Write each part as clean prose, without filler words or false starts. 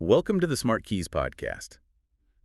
Welcome to the SmartKeys podcast.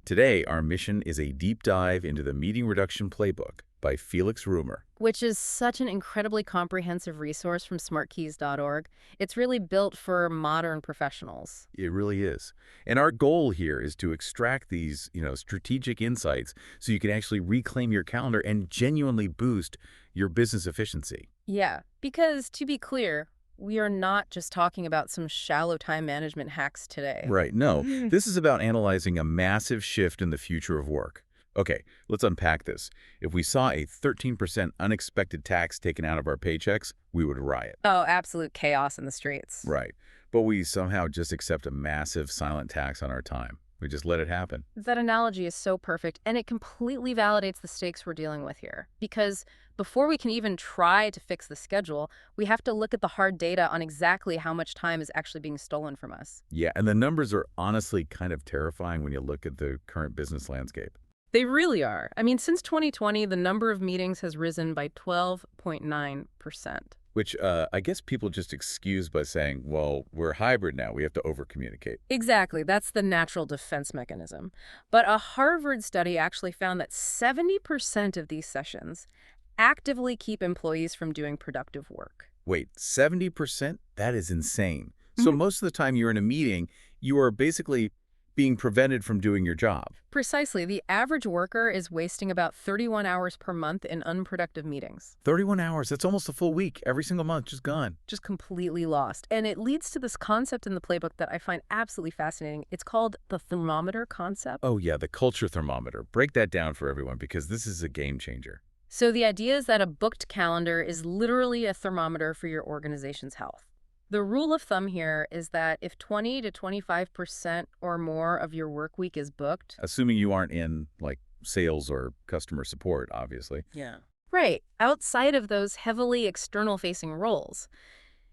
Today, our mission is a deep dive into the Meeting Reduction Playbook by Felix Römer. Which is such an incredibly comprehensive resource from smartkeys.org. It's really built for modern professionals. It really is. And our goal here is to extract these, strategic insights so you can actually reclaim your calendar and genuinely boost your business efficiency. Yeah, because to be clear, we are not just talking about some shallow time management hacks today. Right. No, this is about analyzing a massive shift in the future of work. Okay, let's unpack this. If we saw a 13% unexpected tax taken out of our paychecks, we would riot. Oh, absolute chaos in the streets. Right. But we somehow just accept a massive silent tax on our time. We just let it happen. That analogy is so perfect, and it completely validates the stakes we're dealing with here. Because before we can even try to fix the schedule, we have to look at the hard data on exactly how much time is actually being stolen from us. Yeah, and the numbers are honestly kind of terrifying when you look at the current business landscape. They really are. I mean, since 2020, the number of meetings has risen by 12.9%. Which I guess people just excuse by saying, well, we're hybrid now. We have to over-communicate. Exactly. That's the natural defense mechanism. But a Harvard study actually found that 70% of these sessions actively keep employees from doing productive work. Wait, 70%? That is insane. So most of the time you're in a meeting, you are basically being prevented from doing your job. Precisely. The average worker is wasting about 31 hours per month in unproductive meetings. 31 hours, that's almost a full week. Every single month, just gone. Just completely lost. And it leads to this concept in the playbook that I find absolutely fascinating. It's called the thermometer concept. Oh yeah, the culture thermometer. Break that down for everyone because this is a game changer. So the idea is that a booked calendar is literally a thermometer for your organization's health. The rule of thumb here is that if 20 to 25% or more of your work week is booked... Assuming you aren't in, sales or customer support, obviously. Yeah. Right. Outside of those heavily external-facing roles.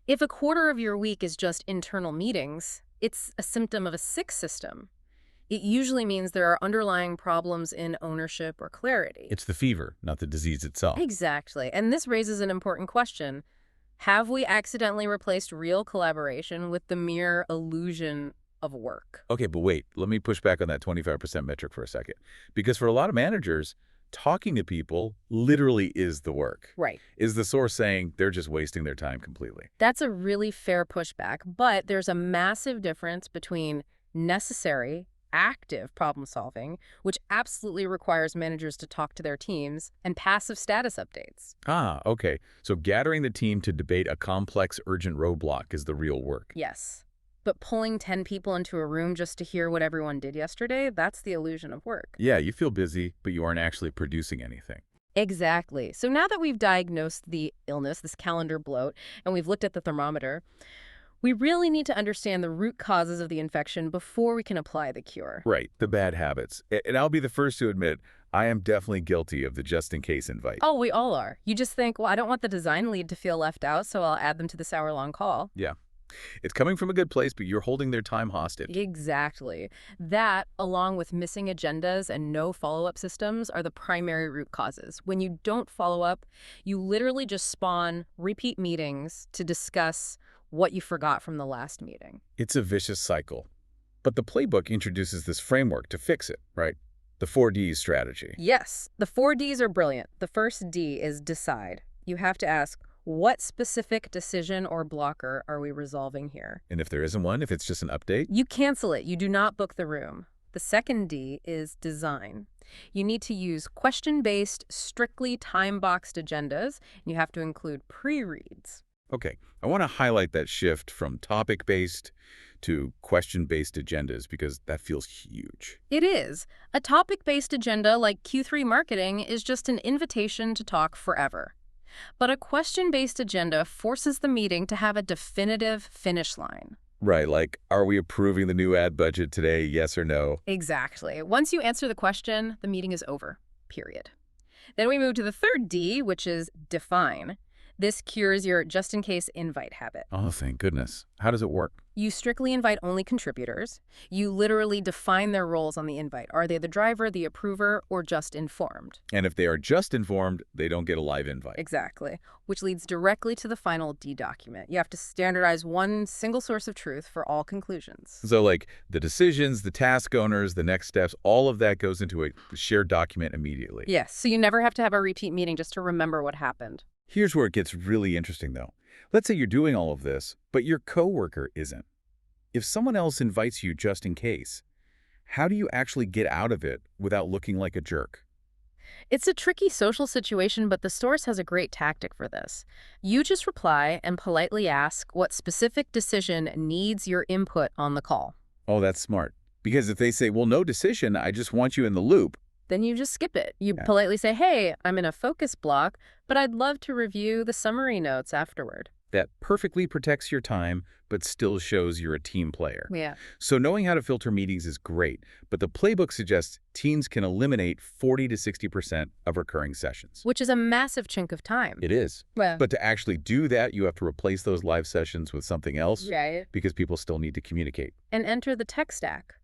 If a quarter of your week is just internal meetings, it's a symptom of a sick system. It usually means there are underlying problems in ownership or clarity. It's the fever, not the disease itself. Exactly. And this raises an important question. Have we accidentally replaced real collaboration with the mere illusion of work? Okay, but wait, let me push back on that 25% metric for a second. Because for a lot of managers, talking to people literally is the work. Right. Is the source saying they're just wasting their time completely? That's a really fair pushback, but there's a massive difference between necessary, active problem solving, which absolutely requires managers to talk to their teams, and passive status updates. Ah, okay. So gathering the team to debate a complex, urgent roadblock is the real work. Yes. But pulling 10 people into a room just to hear what everyone did yesterday, that's the illusion of work. Yeah, you feel busy, but you aren't actually producing anything. Exactly. So now that we've diagnosed the illness, this calendar bloat, and we've looked at the thermometer, we really need to understand the root causes of the infection before we can apply the cure. Right, the bad habits. And I'll be the first to admit, I am definitely guilty of the just-in-case invite. Oh, we all are. You just think, well, I don't want the design lead to feel left out, so I'll add them to this hour-long call. Yeah. It's coming from a good place, but you're holding their time hostage. Exactly. That, along with missing agendas and no follow-up systems, are the primary root causes. When you don't follow up, you literally just spawn repeat meetings to discuss what you forgot from the last meeting. It's a vicious cycle. But the playbook introduces this framework to fix it, right? The 4Ds strategy. Yes, the 4Ds are brilliant. The first D is decide. You have to ask, what specific decision or blocker are we resolving here? And if there isn't one, if it's just an update? You cancel it. You do not book the room. The second D is design. You need to use question-based, strictly time-boxed agendas, and you have to include pre-reads. Okay, I want to highlight that shift from topic-based to question-based agendas because that feels huge. It is. A topic-based agenda like Q3 marketing is just an invitation to talk forever. But a question-based agenda forces the meeting to have a definitive finish line. Right, like, are we approving the new ad budget today, yes or no? Exactly. Once you answer the question, the meeting is over, period. Then we move to the third D, which is define. This cures your just-in-case invite habit. Oh, thank goodness. How does it work? You strictly invite only contributors. You literally define their roles on the invite. Are they the driver, the approver, or just informed? And if they are just informed, they don't get a live invite. Exactly, which leads directly to the final D document. You have to standardize one single source of truth for all conclusions. So like the decisions, the task owners, the next steps, all of that goes into a shared document immediately. Yes, so you never have to have a repeat meeting just to remember what happened. Here's where it gets really interesting, though. Let's say you're doing all of this, but your coworker isn't. If someone else invites you just in case, how do you actually get out of it without looking like a jerk? It's a tricky social situation, but the source has a great tactic for this. You just reply and politely ask what specific decision needs your input on the call. Oh, that's smart. Because if they say, well, no decision, I just want you in the loop. Then you just skip it. You Yeah. politely say, hey, I'm in a focus block, but I'd love to review the summary notes afterward. That perfectly protects your time, but still shows you're a team player. Yeah. So knowing how to filter meetings is great, but the playbook suggests teams can eliminate 40 to 60% of recurring sessions. Which is a massive chunk of time. It is. Well, But to actually do that, you have to replace those live sessions with something else right. because people still need to communicate. And enter the tech stack.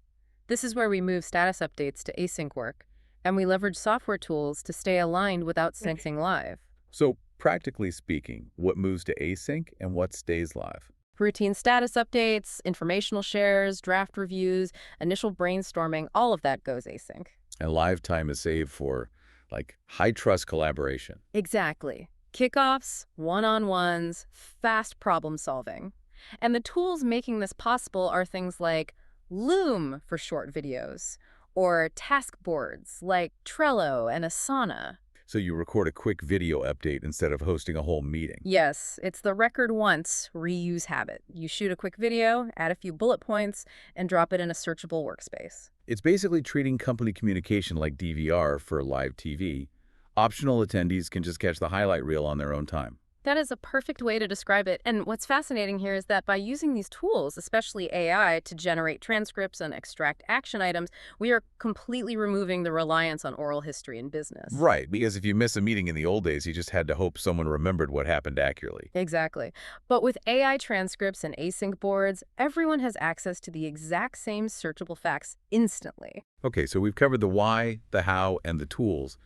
This is where we move status updates to async work, and we leverage software tools to stay aligned without syncing live. So practically speaking, what moves to async and what stays live? Routine status updates, informational shares, draft reviews, initial brainstorming, all of that goes async. And live time is saved for, like, high-trust collaboration. Exactly. Kickoffs, one-on-ones, fast problem solving. And the tools making this possible are things like Loom for short videos, or task boards like Trello and Asana. So you record a quick video update instead of hosting a whole meeting. Yes, it's the record once, reuse habit. You shoot a quick video, add a few bullet points, and drop it in a searchable workspace. It's basically treating company communication like DVR for live TV. Optional attendees can just catch the highlight reel on their own time. That is a perfect way to describe it. And what's fascinating here is that by using these tools, especially AI, to generate transcripts and extract action items, we are completely removing the reliance on oral history in business. Right, because if you miss a meeting in the old days, you just had to hope someone remembered what happened accurately. Exactly. But with AI transcripts and async boards, everyone has access to the exact same searchable facts instantly. Okay, so we've covered the why, the how, and the tools.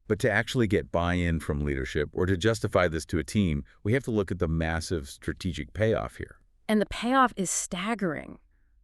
But to actually get buy-in from leadership or to justify this to a team, we have to look at the massive strategic payoff here. And the payoff is staggering.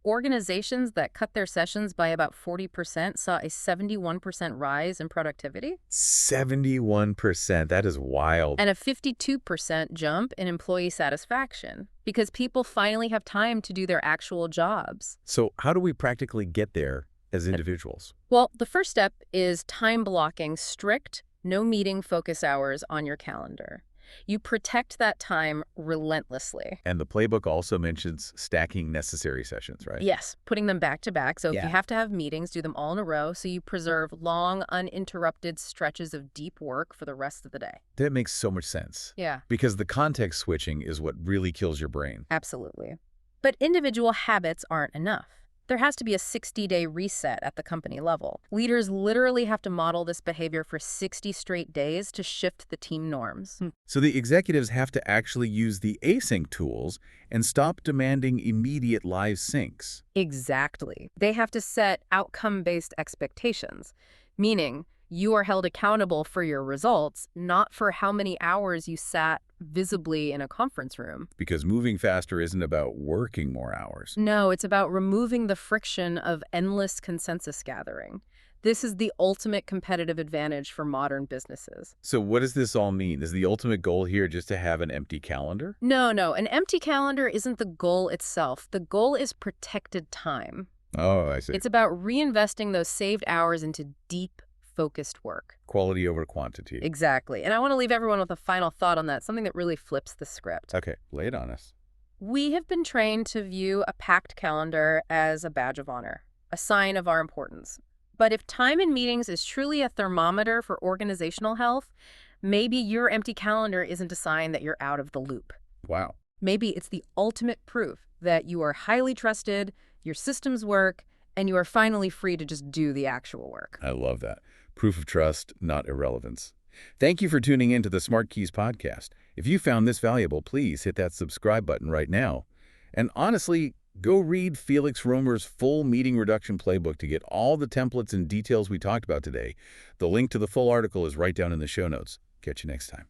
Organizations that cut their sessions by about 40% saw a 71% rise in productivity 71%, that is wild. and a 52% jump in employee satisfaction because people finally have time to do their actual jobs. So how do we practically get there as individuals? Well, the first step is time blocking strict, no meeting focus hours on your calendar. You protect that time relentlessly. And the playbook also mentions stacking necessary sessions, right? Yes, putting them back to back. So if Yeah. you have to have meetings, do them all in a row so you preserve long, uninterrupted stretches of deep work for the rest of the day. That makes so much sense. Yeah, Because the context switching is what really kills your brain. absolutely. But individual habits aren't enough. There has to be a 60-day reset at the company level. Leaders literally have to model this behavior for 60 straight days to shift the team norms. So the executives have to actually use the async tools and stop demanding immediate live syncs. Exactly. They have to set outcome-based expectations, meaning you are held accountable for your results, not for how many hours you sat visibly in a conference room. Because moving faster isn't about working more hours. No, it's about removing the friction of endless consensus gathering. This is the ultimate competitive advantage for modern businesses. So what does this all mean? Is the ultimate goal here just to have an empty calendar? No, an empty calendar isn't the goal itself. The goal is protected time. Oh, I see. It's about reinvesting those saved hours into deep, focused work. Quality over quantity. Exactly. And I want to leave everyone with a final thought on that, something that really flips the script. Okay, lay it on us. We have been trained to view a packed calendar as a badge of honor, a sign of our importance. But if time in meetings is truly a thermometer for organizational health, maybe your empty calendar isn't a sign that you're out of the loop. Wow. Maybe it's the ultimate proof that you are highly trusted, your systems work, and you are finally free to just do the actual work. I love that. Proof of trust, not irrelevance. Thank you for tuning in to the Smart Keys podcast. If you found this valuable, please hit that subscribe button right now. And honestly, go read Felix Römer's full meeting reduction playbook to get all the templates and details we talked about today. The link to the full article is right down in the show notes. Catch you next time.